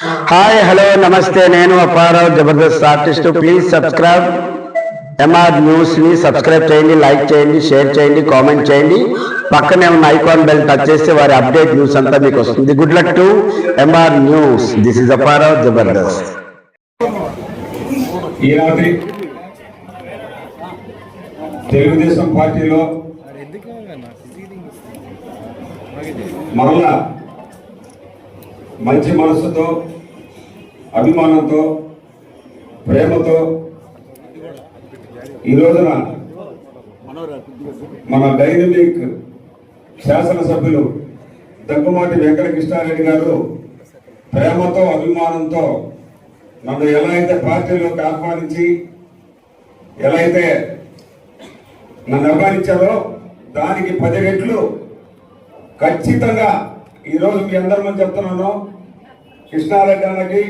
Hi hello నమస్తే, నేను Apparao Jabardasth artist. Please subscribe MR news ని సబ్స్క్రైబ్ చేయండి, లైక్ చేయండి, షేర్ చేయండి, కామెంట్ చేయండి. పక్కనే ఉన్న ఐకాన్ బెల్ టచ్ చేస్తే వారి అప్డేట్ న్యూస్ అంతా మీకు వస్తుంది. Good luck to MR news. This is Apparao Jabardasth. ఈ రాత్రి తెలుగుదేశం పార్టీలో మరలా మంచి మనసుతో, అభిమానంతో, ప్రేమతో ఈ రోజున మన డైనమిక్ శాసనసభ్యులు దగ్గుమాటి వెంకటకృష్ణారెడ్డి గారు ప్రేమతో, అభిమానంతో నన్ను ఎలా అయితే పార్టీలోకి ఆహ్వానించి ఎలా అయితే నన్ను అభిమానించారో దానికి 10 రెట్లు ఖచ్చితంగా ఈరోజు మీ అందరి ముందు చెప్తున్నాను. కృష్ణారెడ్డి అన్నకి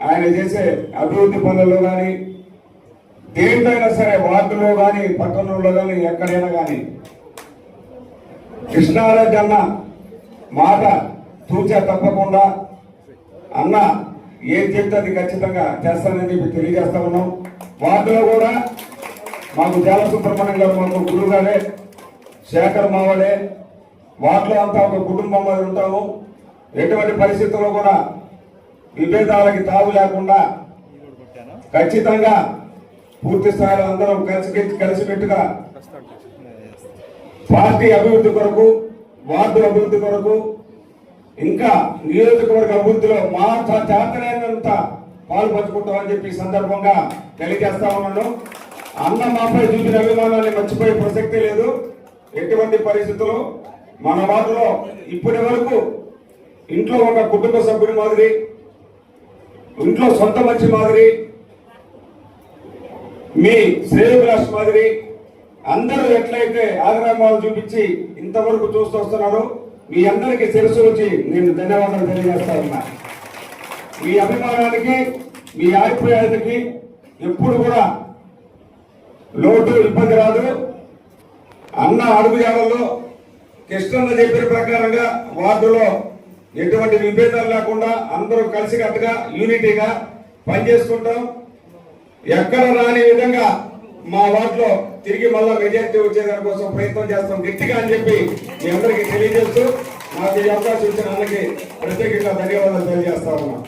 ఆయన చేసే అభివృద్ధి పనుల్లో కానీ, దేంట్లో అయినా సరే, వార్డులో కానీ, పట్టణంలో కానీ, ఎక్కడైనా కానీ కృష్ణారెడ్డి అన్న మాట తూచా తప్పకుండా అన్న ఏం చెప్తే అది ఖచ్చితంగా చేస్తానని చెప్పి తెలియజేస్తా ఉన్నాం. వార్డులో కూడా మాకు జాల సుబ్రహ్మణ్యం గారు మాకు గురువుగారే, శేఖర్ మావాడే, వార్డులో అంతా ఒక కుటుంబం మీద ఉంటాము. ఎటువంటి పరిస్థితుల్లో కూడా విభేదాలకి తావు లేకుండా ఖచ్చితంగా పూర్తి స్థాయిలో అందరం కలిసిపెట్టుగా పార్టీ అభివృద్ధి కొరకు, వార్డు అభివృద్ధి కొరకు, ఇంకా నియోజకవర్గ అభివృద్ధిలో మా చేతనైనంత పాలు పంచుకుంటామని చెప్పి సందర్భంగా తెలియజేస్తా ఉన్నాను. అన్న మాపై చూపిన అభిమానాన్ని మర్చిపోయే ప్రసక్తి లేదు. ఎటువంటి పరిస్థితుల్లో మన వార్డులో ఇప్పటి వరకు ఇంట్లో ఒక కుటుంబ సభ్యుడి మాదిరి, ఇంట్లో సొంత మంచి మాదిరి, మీ శ్రేయోభిలాష్ మాదిరి అందరూ ఎట్లయితే ఆగ్రహాలు చూపించి ఇంతవరకు చూస్తూ వస్తున్నారు, మీ అందరికీ శిరస్సు వచ్చి నేను ధన్యవాదాలు తెలియజేస్తా ఉన్నా. మీ అభిమానానికి, మీ ఆప్యాయతకి ఎప్పుడు కూడా లోటు ఇబ్బంది రాదు. అన్న అడుగుజాడల్లో కృష్ణన్న చెప్పిన ప్రకారంగా వార్డులో ఎటువంటి విభేదాలు లేకుండా అందరూ కలిసికట్టుగా యూనిటీగా పనిచేసుకుంటాం. ఎక్కడ రాని విధంగా మా వార్డులో తిరిగి మళ్ళా మెజార్టీ వచ్చేదాని కోసం ప్రయత్నం చేస్తాం గట్టిగా అని చెప్పి మీ అందరికీ తెలియజేస్తూ నాకు ఈ అవకాశం ఇచ్చిన అన్నకి ప్రత్యేకంగా ధన్యవాదాలు తెలియజేస్తా ఉన్నా.